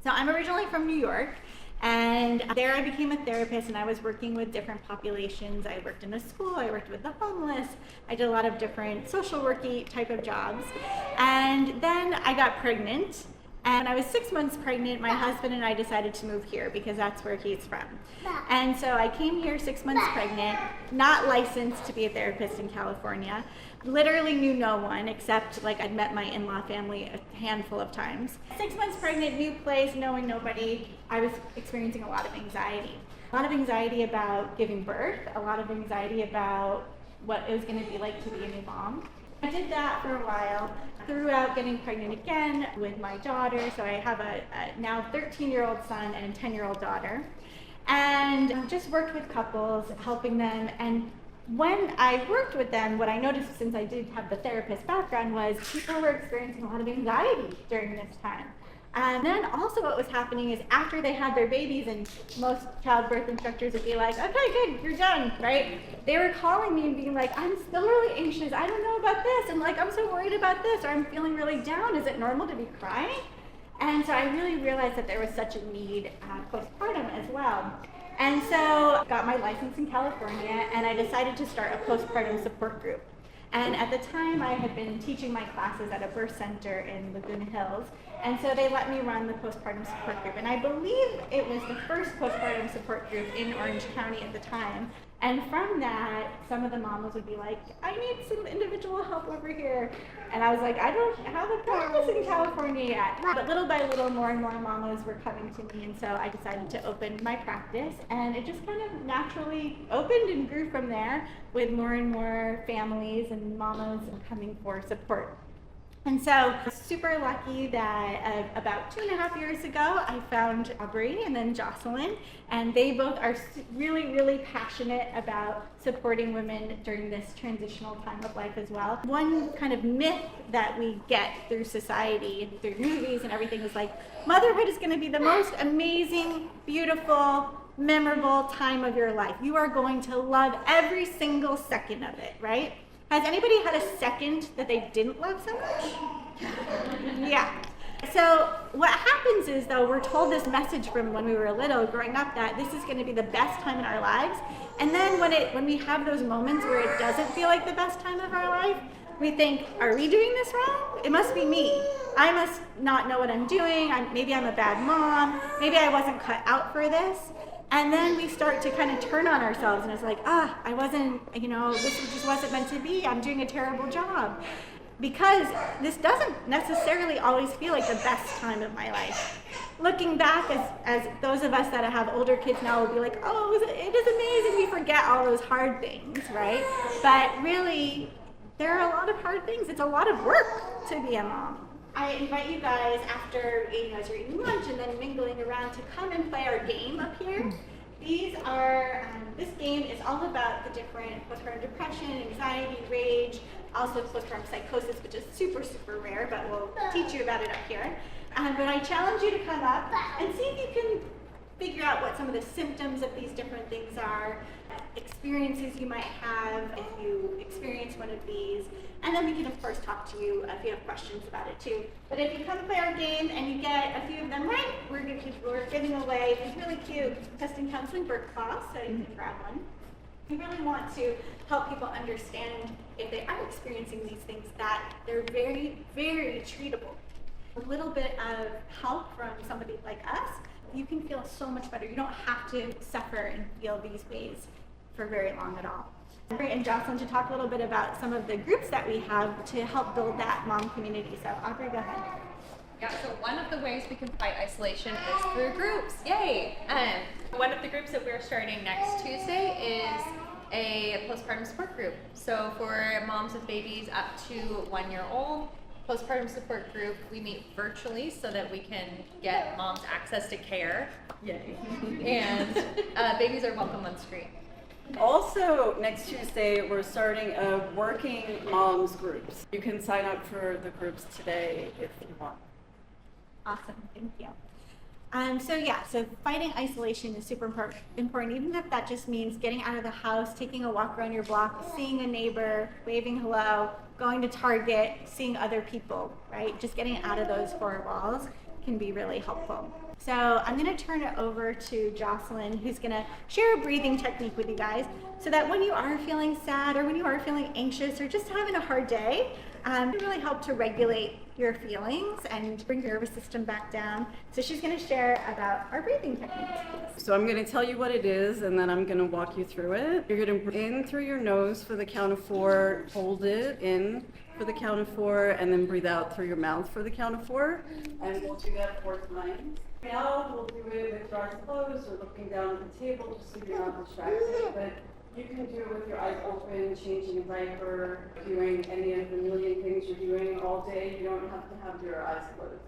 So I'm originally from New York, and there I became a therapist, and I was working with different populations. I worked in a school, I worked with the homeless, I did a lot of different social worky type of jobs. And then I got pregnant, and I was 6 months pregnant. My husband and I decided to move here because that's where he's from. And so I came here 6 months pregnant, not licensed to be a therapist in California. Literally knew no one except like I'd met my in-law family a handful of times. 6 months pregnant, new place, knowing nobody. I was experiencing a lot of anxiety. A lot of anxiety about giving birth, a lot of anxiety about what it was going to be like to be a new mom. I did that for a while, throughout getting pregnant again with my daughter. So I have a now 13-year-old son and a 10-year-old daughter. And just worked with couples, helping them. And when I worked with them, what I noticed, since I did have the therapist background, was people were experiencing a lot of anxiety during this time. And then also what was happening is after they had their babies, and most childbirth instructors would be like, okay, good, you're done, right? They were calling me and being like, I'm still really anxious, I don't know about this, and like, I'm so worried about this, or I'm feeling really down, is it normal to be crying? And so I really realized that there was such a need postpartum as well. And so I got my license in California, and I decided to start a postpartum support group. And at the time, I had been teaching my classes at a birth center in Laguna Hills, and so they let me run the postpartum support group. And I believe it was the first postpartum support group in Orange County at the time. And from that, some of the mamas would be like, I need some individual help over here. And I was like, I don't have a practice in California yet. But little by little, more and more mamas were coming to me, and so I decided to open my practice. And it just kind of naturally opened and grew from there, with more and more families and mamas coming for support. And so super lucky that about 2.5 years ago, I found Aubrey and then Jocelyn, and they both are really, really passionate about supporting women during this transitional time of life as well. One kind of myth that we get through society, through movies and everything, is like, motherhood is gonna be the most amazing, beautiful, memorable time of your life. You are going to love every single second of it, right? Has anybody had a second that they didn't love so much? Yeah. So what happens is, though, we're told this message from when we were little, growing up, that this is going to be the best time in our lives. And then when we have those moments where it doesn't feel like the best time of our life, we think, are we doing this wrong? It must be me. I must not know what I'm doing. Maybe I'm a bad mom. Maybe I wasn't cut out for this. And then we start to kind of turn on ourselves, and it's like, I wasn't, this just wasn't meant to be. I'm doing a terrible job. Because this doesn't necessarily always feel like the best time of my life. Looking back, as those of us that have older kids now will be like, oh, it is amazing. We forget all those hard things, right? But really, there are a lot of hard things. It's a lot of work to be a mom. I invite you guys, after as you're eating lunch and then mingling around, to come and play our game up here. This game is all about the different postpartum depression, anxiety, rage, also postpartum psychosis, which is super, super rare, but we'll teach you about it up here. But I challenge you to come up and see if you can figure out what some of the symptoms of these different things are, experiences you might have if you experience one of these. And then we can, of course, talk to you if you have questions about it, too. But if you come play our game and you get a few of them right, we're giving away these really cute Tustin Counseling birth cloths, so you can grab one. We really want to help people understand, if they are experiencing these things, that they're very, very treatable. A little bit of help from somebody like us, you can feel so much better. You don't have to suffer and feel these ways for very long at all. Aubrey and Jocelyn to talk a little bit about some of the groups that we have to help build that mom community. So Aubrey, go ahead. Yeah, so one of the ways we can fight isolation is through groups. Yay! One of the groups that we're starting next Tuesday is a postpartum support group. So for moms with babies up to 1 year old, postpartum support group, we meet virtually so that we can get moms access to care. Yay. And babies are welcome on screen. Also, next Tuesday, we're starting a working moms groups. You can sign up for the groups today if you want. Awesome, thank you. So fighting isolation is super important, even if that just means getting out of the house, taking a walk around your block, seeing a neighbor, waving hello, going to Target, seeing other people, right? Just getting out of those four walls can be really helpful. So I'm going to turn it over to Jocelyn, who's going to share a breathing technique with you guys so that when you are feeling sad or when you are feeling anxious or just having a hard day, it really help to regulate your feelings and bring your nervous system back down. So she's going to share about our breathing techniques. So I'm going to tell you what it is, and then I'm going to walk you through it. You're going to breathe in through your nose for the count of 4, hold it in for the count of 4, and then breathe out through your mouth for the count of 4. And we'll do that 4 times. Now we'll do it with your eyes closed or looking down at the table just so you're not distracted. But you can do it with your eyes open, changing a diaper, doing any of the million things you're doing all day. You don't have to have your eyes closed.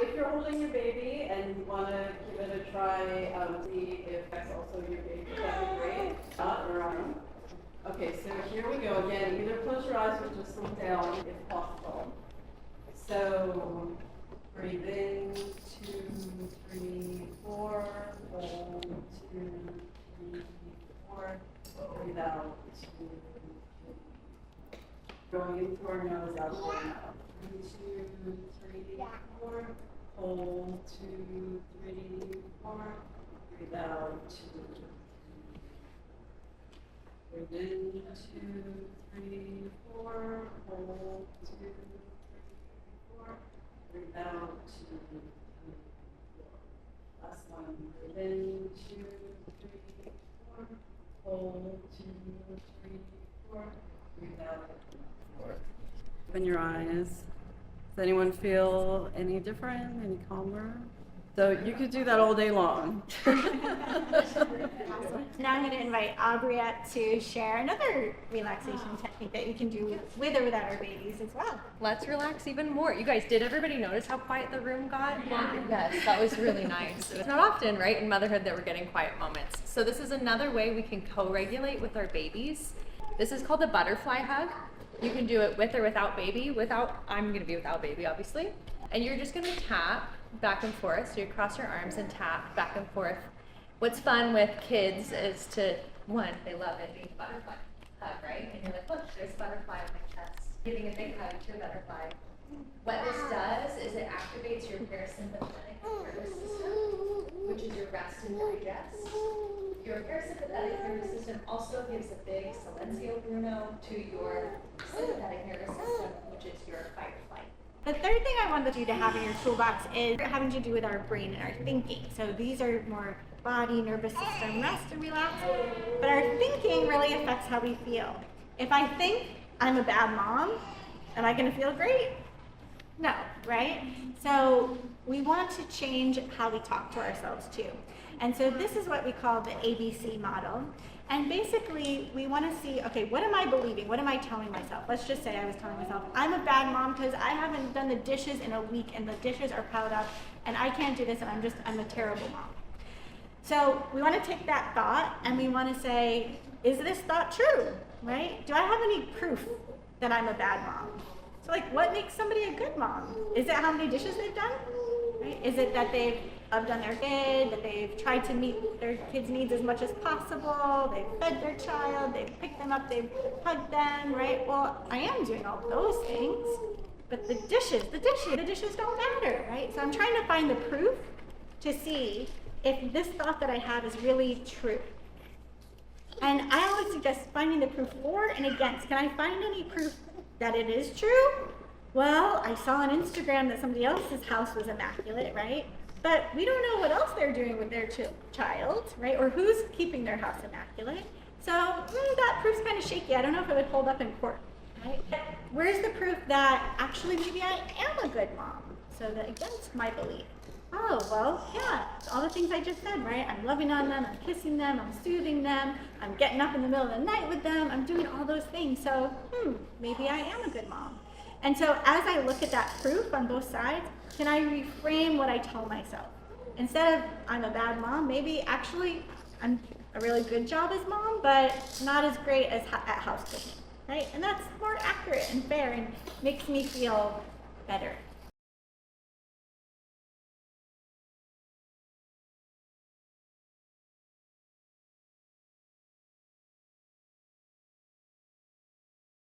If you're holding your baby and you want to give it a try, see if that's also your baby, that'd be great. Okay, so here we go again. Either close your eyes or just look down if possible. So breathe in, 2, 3, 4, hold, 2, 3, 4, breathe out, 2, 3. Going in through our nose, out through our mouth. 2, 3, 4, hold, 2, 3, 4, breathe out, 2. Breathe in, 2, 3, 4, hold, 2, 3, 4, breathe out, 2, 3, 4. Last one, breathe in, 2, 3, 4, hold, 2, 3, 4, breathe out, 4. Open your eyes. Does anyone feel any different, any calmer? So you could do that all day long. Now I'm going to invite Aubriette to share another relaxation technique that you can do with or without our babies as well. Let's relax even more. You guys, did everybody notice how quiet the room got? Yes, that was really nice. It's not often, right, in motherhood that we're getting quiet moments. So this is another way we can co-regulate with our babies. This is called the butterfly hug. You can do it with or without baby. I'm going to be without baby, obviously. And you're just going to tap back and forth. So you cross your arms and tap back and forth. What's fun with kids is one, they love it being a butterfly hug, right? And you're like, look, there's a butterfly on my chest. Giving a big hug to a butterfly. What this does is it activates your parasympathetic nervous system, which is your rest and digest. Your parasympathetic nervous system also gives a big silencio bruno to your sympathetic nervous system, which is your fight or flight. The third thing I wanted you to have in your toolbox is having to do with our brain and our thinking. So these are more body, nervous system, rest and relax. But our thinking really affects how we feel. If I think I'm a bad mom, am I going to feel great? No, right? So we want to change how we talk to ourselves too. And so this is what we call the ABC model. And basically, we want to see, okay, what am I believing? What am I telling myself? Let's just say I was telling myself, I'm a bad mom because I haven't done the dishes in a week and the dishes are piled up and I can't do this and I'm a terrible mom. So we want to take that thought and we want to say, is this thought true, right? Do I have any proof that I'm a bad mom? So like, what makes somebody a good mom? Is it how many dishes they've done? Right? Is it that they've loved on their kid, that they've tried to meet their kids' needs as much as possible, they've fed their child, they've picked them up, they've hugged them, right? Well, I am doing all those things, but the dishes don't matter, right? So I'm trying to find the proof to see if this thought that I have is really true. And I always suggest finding the proof for and against. Can I find any proof that it is true? Well, I saw on Instagram that somebody else's house was immaculate, right? But we don't know what else they're doing with their child, right? Or who's keeping their house immaculate. So that proof's kind of shaky. I don't know if it would hold up in court, right? Where's the proof that actually maybe I am a good mom? So that against my belief. Oh, well, yeah, all the things I just said, right? I'm loving on them, I'm kissing them, I'm soothing them, I'm getting up in the middle of the night with them, I'm doing all those things. So, maybe I am a good mom. And so as I look at that proof on both sides, can I reframe what I tell myself? Instead of I'm a bad mom, maybe actually I'm a really good job as mom, but not as great as at house cooking, right? And that's more accurate and fair and makes me feel better.